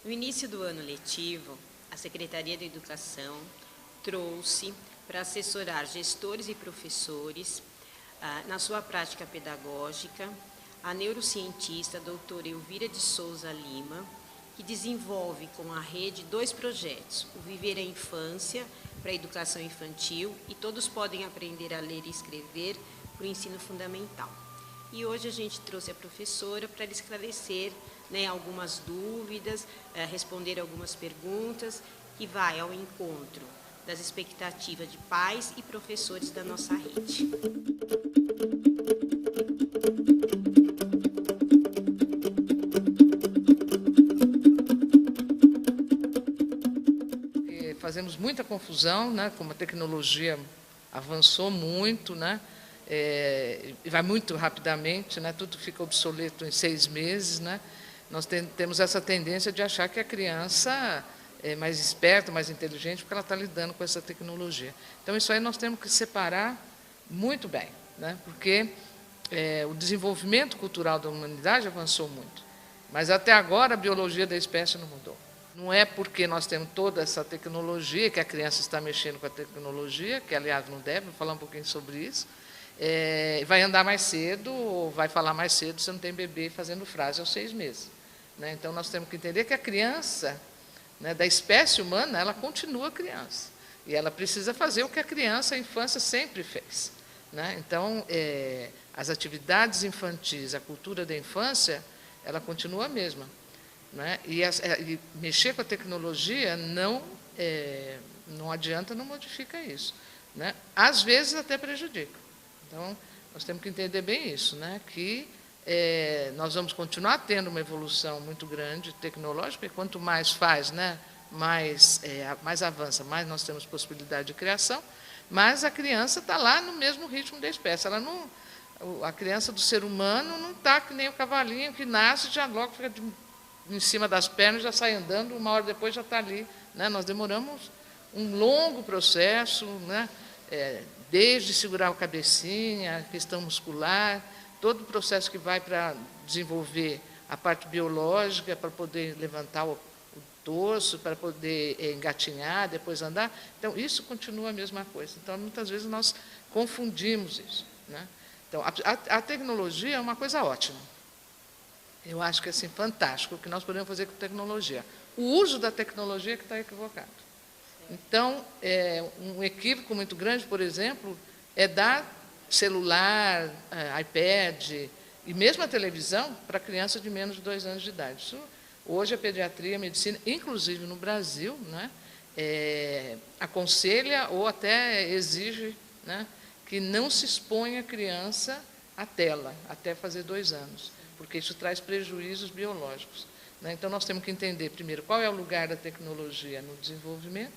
No início do ano letivo, a Secretaria da Educação trouxe para assessorar gestores e professores, na sua prática pedagógica, a neurocientista a doutora Elvira de Souza Lima, que desenvolve com a rede 2 projetos, o Viver a Infância para a Educação Infantil e Todos Podem Aprender a Ler e Escrever para o Ensino Fundamental. E hoje a gente trouxe a professora para esclarecer, algumas dúvidas, responder algumas perguntas, que vai ao encontro das expectativas de pais e professores da nossa rede. Fazemos muita confusão, como a tecnologia avançou muito, e vai muito rapidamente, tudo fica obsoleto em 6 meses. Nós temos essa tendência de achar que a criança é mais esperta, mais inteligente, porque ela está lidando com essa tecnologia. Então, isso aí nós temos que separar muito bem, porque o desenvolvimento cultural da humanidade avançou muito, mas até agora a biologia da espécie não mudou. Não é porque nós temos toda essa tecnologia que a criança está mexendo com a tecnologia, que, aliás, não deve, vou falar um pouquinho sobre isso, vai andar mais cedo ou vai falar mais cedo, você não tem bebê fazendo frase aos 6 meses. Então, nós temos que entender que a criança, da espécie humana, ela continua criança. E ela precisa fazer o que a criança, a infância, sempre fez. Então, as atividades infantis, a cultura da infância, ela continua a mesma. E mexer com a tecnologia não adianta, não modifica isso. Às vezes até prejudica. Então, nós temos que entender bem isso, que nós vamos continuar tendo uma evolução muito grande tecnológica, e quanto mais faz, mais avança, mais nós temos possibilidade de criação, mas a criança está lá no mesmo ritmo da espécie. A criança do ser humano não está que nem o cavalinho que nasce e já logo fica em cima das pernas, já sai andando, 1 hora depois já está ali. Nós demoramos um longo processo, desde segurar a cabecinha, a questão muscular, todo o processo que vai para desenvolver a parte biológica, para poder levantar o torso, para poder engatinhar, depois andar. Então, isso continua a mesma coisa. Então, muitas vezes nós confundimos isso. Então, a tecnologia é uma coisa ótima. Eu acho que é assim, fantástico o que nós podemos fazer com tecnologia. O uso da tecnologia é que está equivocado. Então, um equívoco muito grande, por exemplo, é dar celular, iPad e mesmo a televisão para criança de menos de 2 anos de idade. Isso, hoje a pediatria, a medicina, inclusive no Brasil, aconselha ou até exige que não se exponha a criança à tela até fazer 2 anos, porque isso traz prejuízos biológicos. Então, nós temos que entender, primeiro, qual é o lugar da tecnologia no desenvolvimento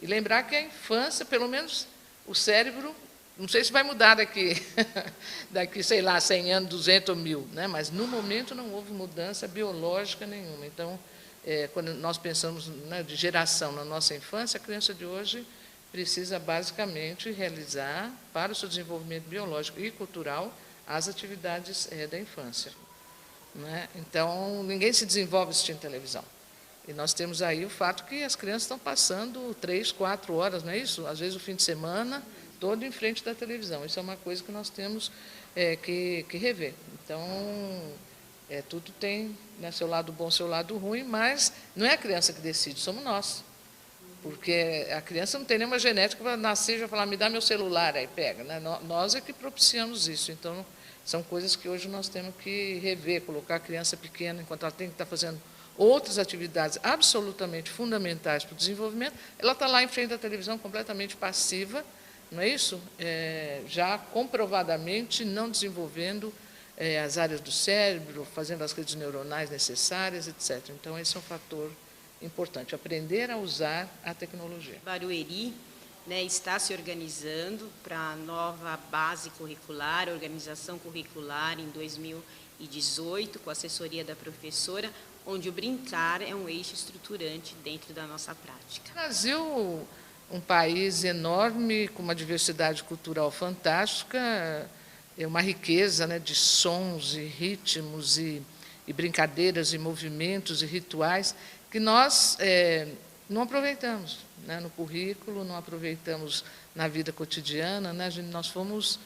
e lembrar que a infância, pelo menos o cérebro, não sei se vai mudar daqui, sei lá, 100 anos, 200 ou 1000, mas no momento não houve mudança biológica nenhuma. Então, quando nós pensamos de geração na nossa infância, a criança de hoje precisa basicamente realizar, para o seu desenvolvimento biológico e cultural, as atividades da infância. Então, ninguém se desenvolve assistindo televisão. E nós temos aí o fato que as crianças estão passando 3, 4 horas, não é isso? Às vezes o fim de semana, todo em frente da televisão. Isso é uma coisa que nós temos que rever. Então, tudo tem seu lado bom, seu lado ruim, mas não é a criança que decide, somos nós. Porque a criança não tem nenhuma genética para nascer e já falar, me dá meu celular, aí pega. Nós é que propiciamos isso. Então, são coisas que hoje nós temos que rever, colocar a criança pequena, enquanto ela tem que estar fazendo outras atividades absolutamente fundamentais para o desenvolvimento, ela está lá em frente da televisão completamente passiva, não é isso? Já comprovadamente não desenvolvendo as áreas do cérebro, fazendo as redes neuronais necessárias, etc. Então, esse é um fator importante, aprender a usar a tecnologia. Barueri está se organizando para a nova base curricular, organização curricular em 2018, com a assessoria da professora, onde o brincar é um eixo estruturante dentro da nossa prática. O Brasil, um país enorme, com uma diversidade cultural fantástica, é uma riqueza de sons e ritmos e e brincadeiras, e movimentos, e rituais, que nós não aproveitamos, né, no currículo, não aproveitamos na vida cotidiana, né, nós fomos,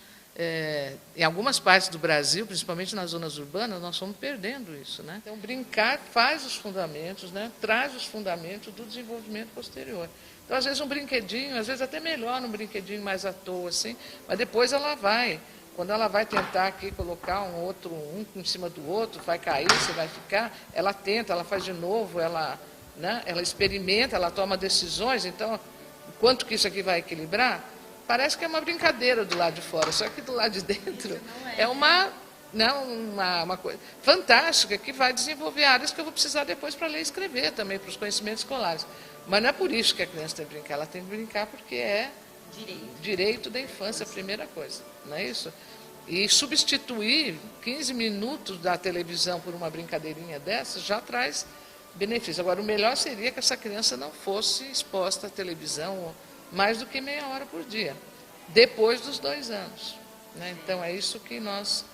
em algumas partes do Brasil, principalmente nas zonas urbanas, nós fomos perdendo isso, né? Então, brincar faz os fundamentos, né, traz os fundamentos do desenvolvimento posterior. Então, às vezes, um brinquedinho, às vezes até melhor um brinquedinho mais à toa, assim, mas depois ela vai, quando ela vai tentar aqui colocar um em cima do outro, vai cair, você vai ficar, ela tenta, ela faz de novo, né, ela experimenta, ela toma decisões, então, quanto que isso aqui vai equilibrar? Parece que é uma brincadeira do lado de fora, só que do lado de dentro é uma coisa fantástica que vai desenvolver áreas que eu vou precisar depois para ler e escrever também, para os conhecimentos escolares. Mas não é por isso que a criança tem que brincar, ela tem que brincar porque é direito da infância, a primeira coisa, não é isso? E substituir 15 minutos da televisão por uma brincadeirinha dessa já traz benefício. Agora, o melhor seria que essa criança não fosse exposta à televisão mais do que meia hora por dia, depois dos 2 anos. Né? Então, é isso que nós...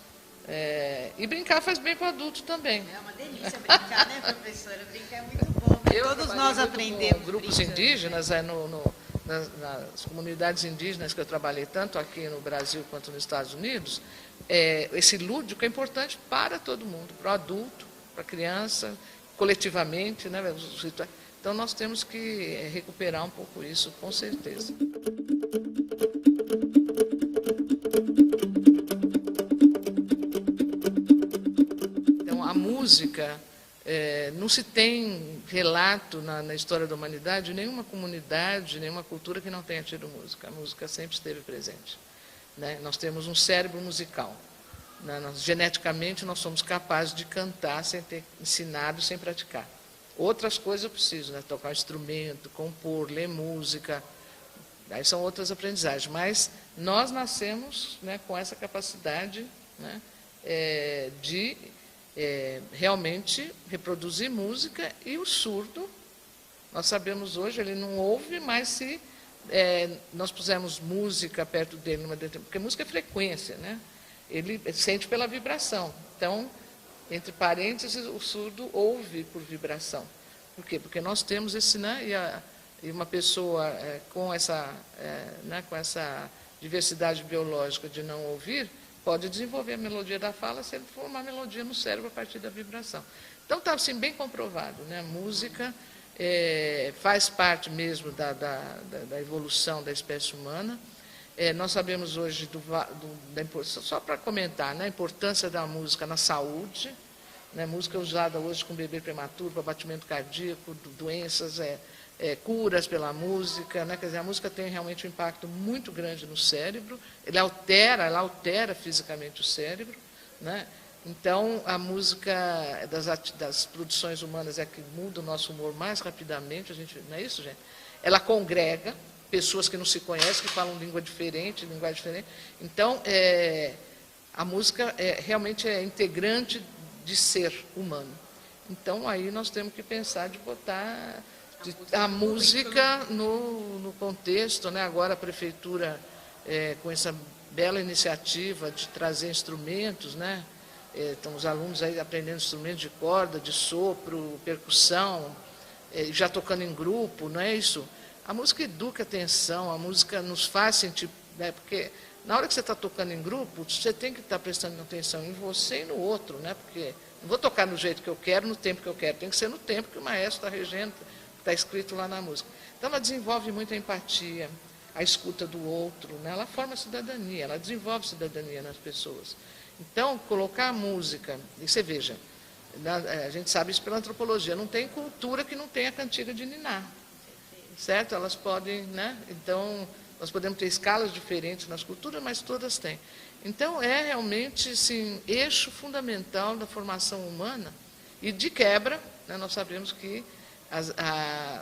E brincar faz bem para o adulto também. É uma delícia brincar, né, professora? Brincar é muito bom. Todos nós aprendemos. Grupos indígenas, nas comunidades indígenas que eu trabalhei tanto aqui no Brasil quanto nos Estados Unidos, esse lúdico é importante para todo mundo, para o adulto, para a criança, coletivamente, né? Então, nós temos que recuperar um pouco isso, com certeza. Então, a música, não se tem relato na história da humanidade de nenhuma comunidade, nenhuma cultura que não tenha tido música. A música sempre esteve presente. Né? Nós temos um cérebro musical. Né? Geneticamente, nós somos capazes de cantar sem ter ensinado, sem praticar. Outras coisas eu preciso, né? Tocar um instrumento, compor, ler música, aí são outras aprendizagens. Mas nós nascemos, né, com essa capacidade, né, de realmente reproduzir música, e o surdo, nós sabemos hoje, ele não ouve, mas se nós pusermos música perto dele, porque música é frequência, né? Ele sente pela vibração. Então, entre parênteses, o surdo ouve por vibração. Por quê? Porque nós temos esse... Né, e uma pessoa com essa diversidade biológica de não ouvir, pode desenvolver a melodia da fala se ele for uma melodia no cérebro a partir da vibração. Então, está assim, bem comprovado. Né? A música faz parte mesmo da evolução da espécie humana. Nós sabemos hoje, só para comentar, né, a importância da música na saúde. Né, música usada hoje com bebê prematuro, para batimento cardíaco, doenças, curas pela música. Né, quer dizer, a música tem realmente um impacto muito grande no cérebro, ela altera fisicamente o cérebro. Né, então, a música das produções humanas é a que muda o nosso humor mais rapidamente, não é isso, gente? Ela congrega pessoas que não se conhecem, que falam língua diferente, linguagem diferente. Então, a música realmente é integrante de ser humano. Então, aí nós temos que pensar de botar a música no contexto. Né? Agora, a prefeitura, com essa bela iniciativa de trazer instrumentos, né? Estão os alunos aí aprendendo instrumentos de corda, de sopro, percussão, já tocando em grupo, não é isso? A música educa a atenção, a música nos faz sentir... Né, porque na hora que você está tocando em grupo, você tem que estar prestando atenção em você e no outro, né? Porque não vou tocar no jeito que eu quero, no tempo que eu quero, tem que ser no tempo que o maestro está regendo, está escrito lá na música. Então, ela desenvolve muita empatia, a escuta do outro, né? Ela forma cidadania, ela desenvolve cidadania nas pessoas. Então, colocar a música, e você veja, a gente sabe isso pela antropologia, não tem cultura que não tenha cantiga de niná. Certo? Elas podem, né? Então, nós podemos ter escalas diferentes nas culturas, mas todas têm. Então, é realmente, sim, eixo fundamental da formação humana. E, de quebra, né, nós sabemos que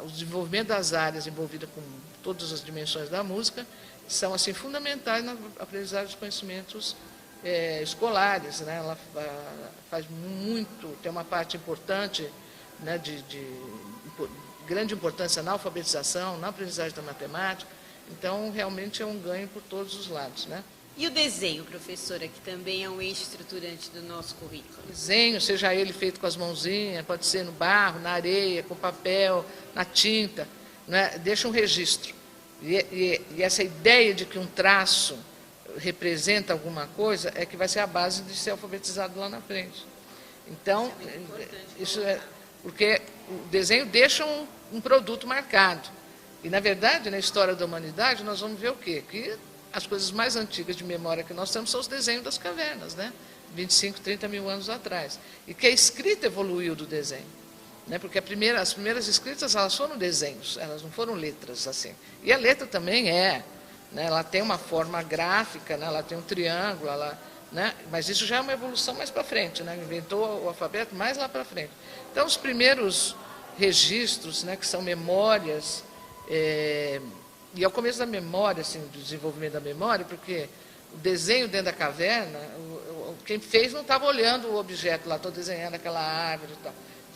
o desenvolvimento das áreas envolvidas com todas as dimensões da música são, assim, fundamentais na aprendizagem dos conhecimentos escolares. Né? Ela faz muito, tem uma parte importante, né, de grande importância na alfabetização, na aprendizagem da matemática. Então, realmente é um ganho por todos os lados. Né? E o desenho, professora, que também é um eixo estruturante do nosso currículo? Desenho, seja ele feito com as mãozinhas, pode ser no barro, na areia, com papel, na tinta, né? Deixa um registro. E essa ideia de que um traço representa alguma coisa é que vai ser a base de ser alfabetizado lá na frente. Então, isso é porque o desenho deixa um produto marcado. E, na verdade, na história da humanidade, nós vamos ver o quê? Que as coisas mais antigas de memória que nós temos são os desenhos das cavernas, né? 25, 30 mil anos atrás. E que a escrita evoluiu do desenho. Né? Porque as primeiras escritas elas foram desenhos, elas não foram letras assim. E a letra também né? Ela tem uma forma gráfica, né? Ela tem um triângulo, né? Mas isso já é uma evolução mais para frente, né? Inventou o alfabeto mais lá para frente. Então, os primeiros registros, né, que são memórias, e ao começo da memória, assim, do desenvolvimento da memória, porque o desenho dentro da caverna, quem fez não estava olhando o objeto lá, estou desenhando aquela árvore e tal.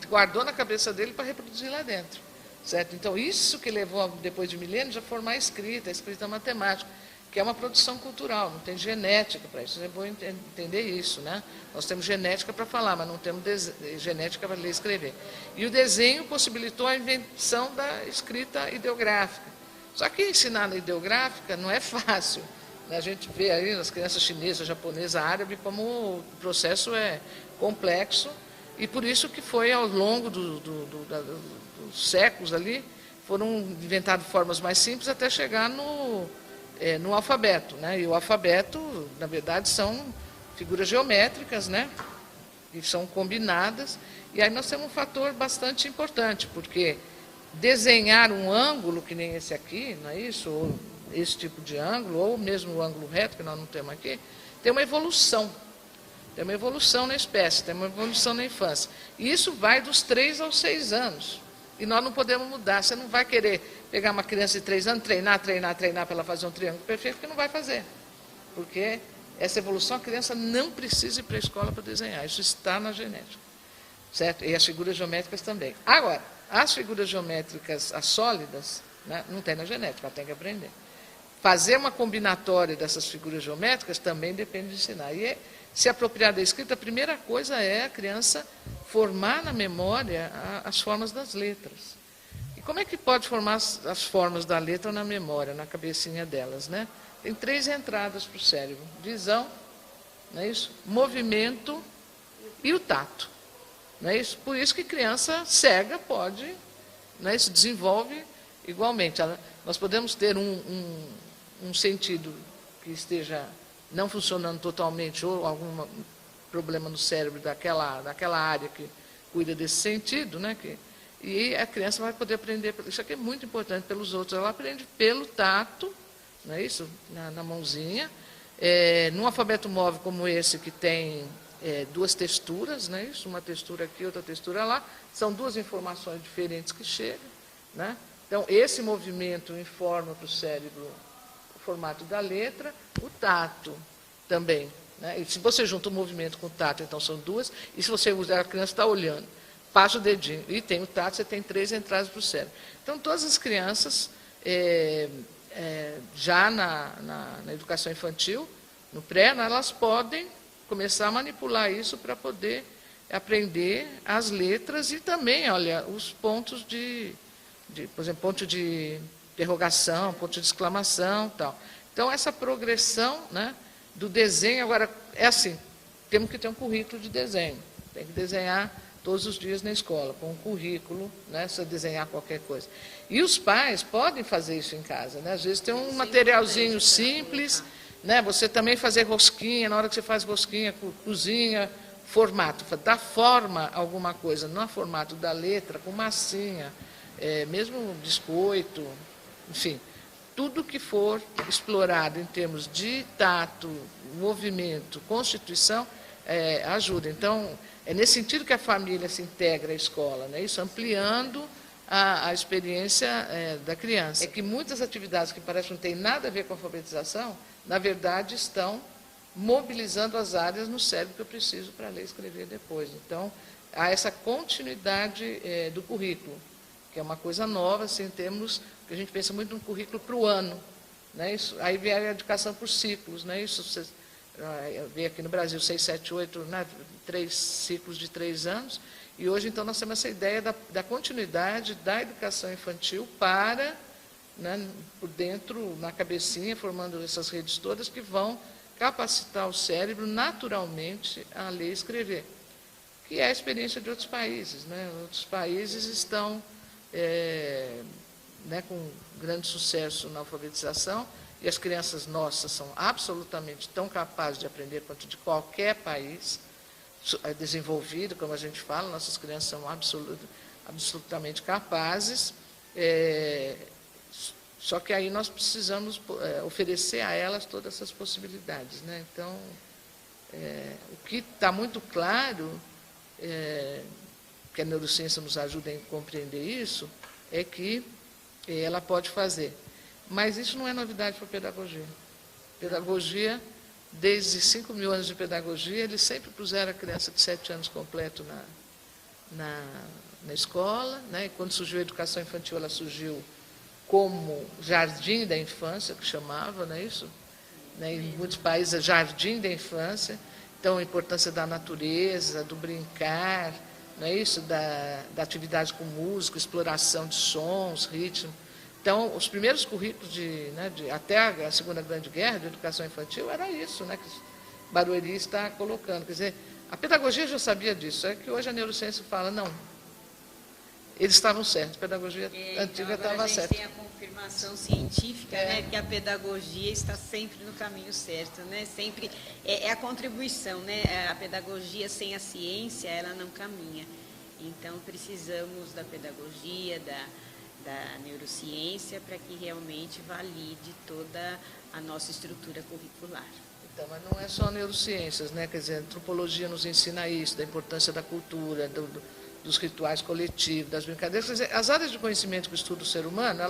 Guardou na cabeça dele para reproduzir lá dentro. Certo? Então, isso que levou, depois de milênios, a formar a escrita matemática, que é uma produção cultural, não tem genética para isso. É bom entender isso, né? Nós temos genética para falar, mas não temos genética para ler e escrever. E o desenho possibilitou a invenção da escrita ideográfica. Só que ensinar na ideográfica não é fácil. A gente vê aí nas crianças chinesas, japonesas, árabes, como o processo é complexo, e por isso que foi ao longo dos séculos ali, foram inventadas formas mais simples até chegar no alfabeto, né? E o alfabeto, na verdade, são figuras geométricas, né? E são combinadas. E aí nós temos um fator bastante importante, porque desenhar um ângulo, que nem esse aqui, não é isso? Ou esse tipo de ângulo, ou mesmo o ângulo reto, que nós não temos aqui, tem uma evolução. Tem uma evolução na espécie, tem uma evolução na infância. E isso vai dos 3 aos 6 anos. E nós não podemos mudar. Você não vai querer pegar uma criança de 3 anos, treinar para ela fazer um triângulo perfeito, que não vai fazer. Porque essa evolução, a criança não precisa ir para a escola para desenhar. Isso está na genética. Certo? E as figuras geométricas também. Agora, as figuras geométricas, as sólidas, né, não tem na genética, ela tem que aprender. Fazer uma combinatória dessas figuras geométricas também depende de ensinar. E se apropriar da escrita, a primeira coisa é a criança formar na memória as formas das letras. E como é que pode formar as formas da letra na memória, na cabecinha delas, né? Tem 3 entradas para o cérebro: visão, não é isso? Movimento e o tato. Não é isso? Por isso que criança cega pode, não é isso? Desenvolve igualmente. Nós podemos ter um sentido que esteja não funcionando totalmente, ou algum problema no cérebro daquela área que cuida desse sentido, né? E a criança vai poder aprender, isso aqui é muito importante, pelos outros. Ela aprende pelo tato, não é isso? Na mãozinha. Num alfabeto móvel como esse, que tem 2 texturas, não é isso? Uma textura aqui, outra textura lá, são 2 informações diferentes que chegam, né? Então, esse movimento informa para o cérebro o formato da letra, o tato também, né? E se você junta o movimento com o tato, então são 2, e se você usar, a criança está olhando, passa o dedinho, e tem o tato, você tem 3 entradas para o cérebro. Então, todas as crianças, já na educação infantil, no pré, elas podem começar a manipular isso para poder aprender as letras e também, olha, os pontos por exemplo, ponto de interrogação, ponto de exclamação, tal. Então, essa progressão, né, do desenho, agora, é assim, temos que ter um currículo de desenho, tem que desenhar todos os dias na escola, com um currículo, né, se desenhar qualquer coisa. E os pais podem fazer isso em casa, né? Às vezes tem um materialzinho simples, né, você também fazer rosquinha, na hora que você faz rosquinha, cozinha, formato, dá forma a alguma coisa, não é formato da letra, com massinha, mesmo biscoito, enfim, tudo que for explorado em termos de tato, movimento, constituição, ajuda. Então, é nesse sentido que a família se integra à escola, né? Isso ampliando a experiência da criança. É que muitas atividades que parecem não ter nada a ver com a alfabetização, na verdade, estão mobilizando as áreas no cérebro que eu preciso para ler e escrever depois. Então, há essa continuidade do currículo, que é uma coisa nova, assim, em termos que a gente pensa muito no currículo para o ano. né? Isso, aí vem a educação por ciclos, né? Isso você vê aqui no Brasil 6, 7, 8, né? 3 ciclos de 3 anos, e hoje então nós temos essa ideia da continuidade da educação infantil para, né, por dentro, na cabecinha, formando essas redes todas que vão capacitar o cérebro naturalmente a ler e escrever, que é a experiência de outros países, né? Outros países estão né, com grande sucesso na alfabetização, e as crianças nossas são absolutamente tão capazes de aprender quanto de qualquer país desenvolvido, como a gente fala, nossas crianças são absolutamente capazes, só que aí nós precisamos oferecer a elas todas essas possibilidades, né? Então, o que está muito claro, que a neurociência nos ajuda a compreender isso, é que ela pode fazer. Mas isso não é novidade para a pedagogia. Pedagogia, desde 5.000 anos de pedagogia, eles sempre puseram a criança de 7 anos completo na escola, né? E quando surgiu a educação infantil, ela surgiu como jardim da infância, que chamava, não é isso? Né? Em muitos países é jardim da infância. Então, a importância da natureza, do brincar, não é isso? Da atividade com música, exploração de sons, ritmo. Então, os primeiros currículos até a Segunda Grande Guerra de educação infantil era isso, né, que Barueri está colocando. Quer dizer, a pedagogia já sabia disso, é que hoje a neurociência fala, não, eles estavam certos, a pedagogia antiga estava certa. A gente tem a confirmação científica, né, que a pedagogia está sempre no caminho certo, né, sempre é a contribuição, né, a pedagogia sem a ciência, ela não caminha. Então, precisamos da pedagogia, da neurociência, para que realmente valide toda a nossa estrutura curricular. Então, mas não é só neurociências, né? Quer dizer, a antropologia nos ensina isso, da importância da cultura, dos rituais coletivos, das brincadeiras. Quer dizer, as áreas de conhecimento que estudam o ser humano,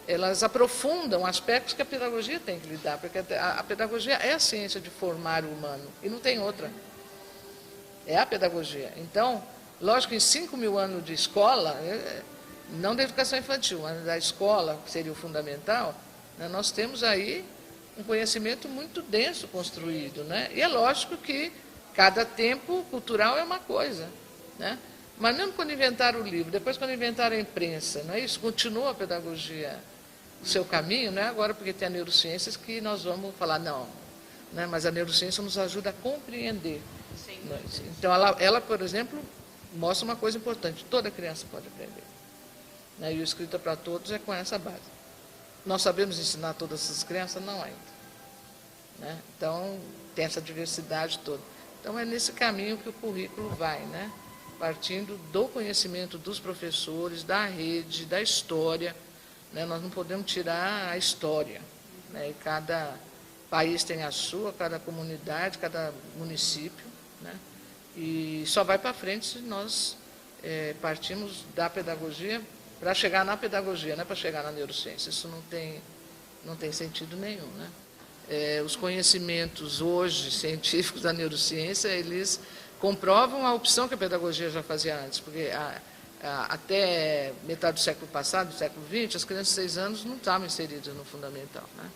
elas aprofundam aspectos que a pedagogia tem que lidar, porque a pedagogia é a ciência de formar o humano, e não tem outra. É a pedagogia. Então, lógico que em 5.000 anos de escola, não da educação infantil, mas da escola, que seria o fundamental, né, nós temos aí um conhecimento muito denso construído, né? E é lógico que cada tempo cultural é uma coisa, né? Mas mesmo quando inventaram o livro, depois quando inventaram a imprensa, não é isso? Continua a pedagogia o seu caminho, não é agora porque tem a neurociências que nós vamos falar, não, né? Mas a neurociência nos ajuda a compreender. Né? Então, ela, por exemplo, mostra uma coisa importante, toda criança pode aprender. Né? E o Escrita para Todos é com essa base. Nós sabemos ensinar todas essas crianças? Não ainda. Né? Então, tem essa diversidade toda. Então, é nesse caminho que o currículo vai, né? Partindo do conhecimento dos professores, da rede, da história. Né? Nós não podemos tirar a história. Né? E cada país tem a sua, cada comunidade, cada município. Né? E só vai para frente se nós partimos da pedagogia para chegar na pedagogia, não é para chegar na neurociência. Isso não tem sentido nenhum. Né? Os conhecimentos hoje científicos da neurociência, eles comprovam a opção que a pedagogia já fazia antes, porque até metade do século passado, do século XX, as crianças de 6 anos não estavam inseridas no fundamental. Né?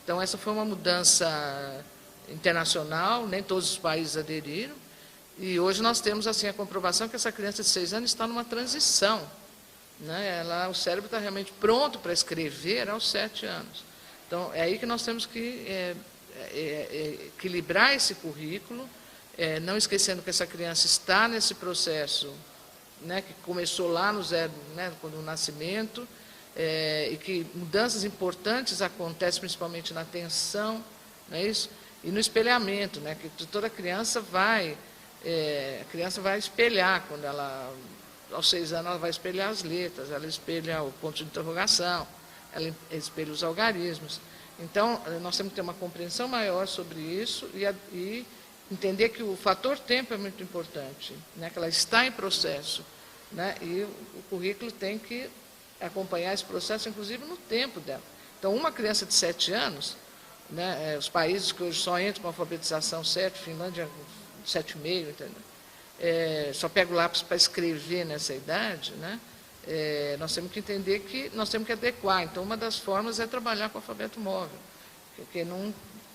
Então, essa foi uma mudança internacional, nem todos os países aderiram, e hoje nós temos assim a comprovação que essa criança de 6 anos está numa transição. Né? O cérebro está realmente pronto para escrever aos 7 anos. Então, é aí que nós temos que equilibrar esse currículo, não esquecendo que essa criança está nesse processo, né, que começou lá no zero, né, quando o nascimento, e que mudanças importantes acontecem principalmente na atenção, não é isso? E no espelhamento, né, que toda criança vai espelhar quando ela... Aos 6 anos, ela vai espelhar as letras, ela espelha o ponto de interrogação, ela espelha os algarismos. Então, nós temos que ter uma compreensão maior sobre isso e entender que o fator tempo é muito importante, né? Que ela está em processo. Né? E o currículo tem que acompanhar esse processo, inclusive no tempo dela. Então, uma criança de 7 anos, né, os países que hoje só entram com alfabetização 7, Finlândia 7,5, entendeu? Só pega o lápis para escrever nessa idade, né? nós temos que entender que nós temos que adequar. Então, uma das formas é trabalhar com alfabeto móvel, porque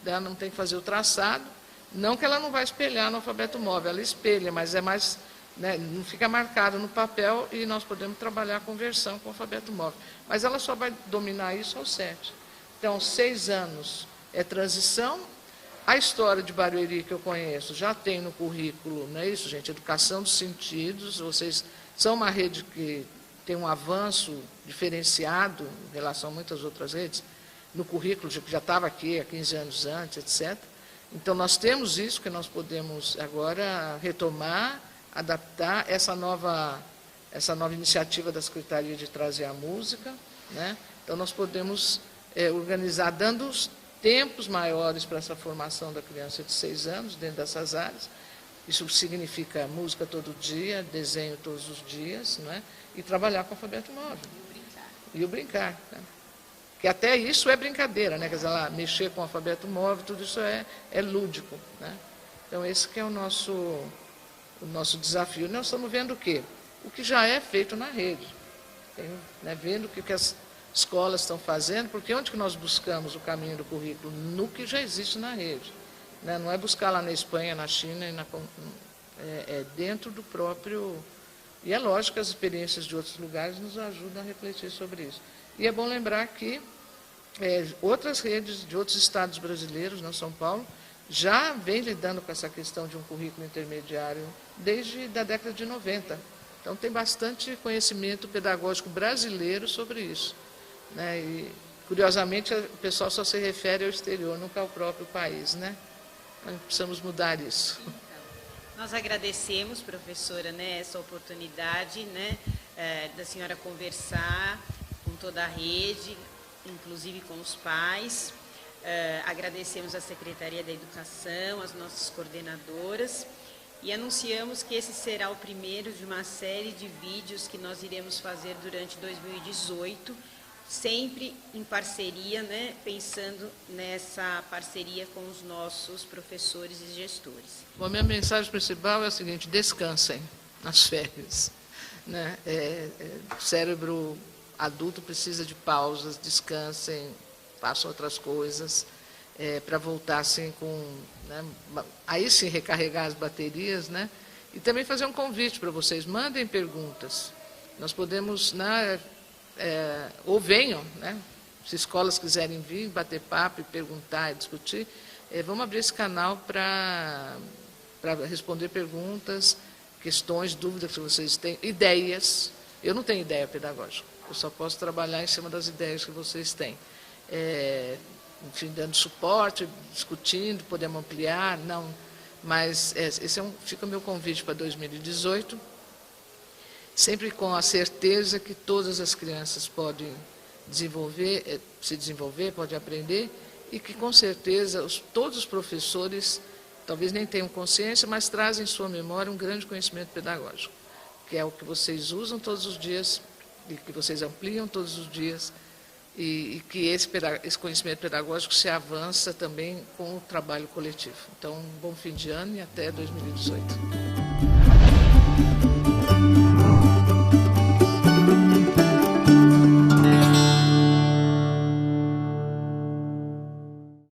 ela não tem que fazer o traçado, não que ela não vai espelhar no alfabeto móvel, ela espelha, mas é mais, né, não fica marcado no papel e nós podemos trabalhar a conversão com o alfabeto móvel. Mas ela só vai dominar isso aos 7. Então, 6 anos é transição. A história de Barueri que eu conheço já tem no currículo, não é isso, gente? Educação dos sentidos. Vocês são uma rede que tem um avanço diferenciado em relação a muitas outras redes, no currículo que já estava aqui há 15 anos antes, etc. Então, nós temos isso que nós podemos agora retomar, adaptar essa nova iniciativa da Secretaria de trazer a música, né? Então, nós podemos organizar, dando os tempos maiores para essa formação da criança de 6 anos, dentro dessas áreas. Isso significa música todo dia, desenho todos os dias, não é? E trabalhar com alfabeto móvel. E o brincar. Né? Que até isso é brincadeira, né? Quer dizer, lá, mexer com o alfabeto móvel, tudo isso é lúdico. Né? Então, esse que é o nosso desafio. Nós estamos vendo o quê? O que já é feito na rede. Né? Vendo o que as escolas estão fazendo, porque onde que nós buscamos o caminho do currículo? No que já existe na rede. Né? Não é buscar lá na Espanha, na China, é dentro do próprio... E é lógico que as experiências de outros lugares nos ajudam a refletir sobre isso. E é bom lembrar que outras redes de outros estados brasileiros, na São Paulo, já vem lidando com essa questão de um currículo intermediário desde a década de 90. Então, tem bastante conhecimento pedagógico brasileiro sobre isso. Né? E, curiosamente, o pessoal só se refere ao exterior, nunca ao próprio país. Né? Então, precisamos mudar isso. Nós agradecemos, professora, né, essa oportunidade, né, da senhora conversar com toda a rede, inclusive com os pais. Agradecemos à Secretaria da Educação, as nossas coordenadoras, e anunciamos que esse será o primeiro de uma série de vídeos que nós iremos fazer durante 2018, sempre em parceria, né, pensando nessa parceria com os nossos professores e gestores. Bom, a minha mensagem principal é a seguinte: descansem nas férias. Né? O cérebro adulto precisa de pausas, descansem, façam outras coisas, para voltar assim com... Né, aí sim recarregar as baterias, né? E também fazer um convite para vocês, mandem perguntas. Nós podemos... ou venham, né? Se escolas quiserem vir, bater papo, perguntar e discutir, vamos abrir esse canal para responder perguntas, questões, dúvidas que vocês têm, ideias. Eu não tenho ideia pedagógica, eu só posso trabalhar em cima das ideias que vocês têm. Enfim, dando suporte, discutindo, podemos ampliar, não. Mas esse fica o meu convite para 2018, sempre com a certeza que todas as crianças podem se desenvolver, podem aprender, e que, com certeza, todos os professores, talvez nem tenham consciência, mas trazem em sua memória um grande conhecimento pedagógico, que é o que vocês usam todos os dias, e que vocês ampliam todos os dias, e que esse conhecimento pedagógico se avança também com o trabalho coletivo. Então, um bom fim de ano e até 2018.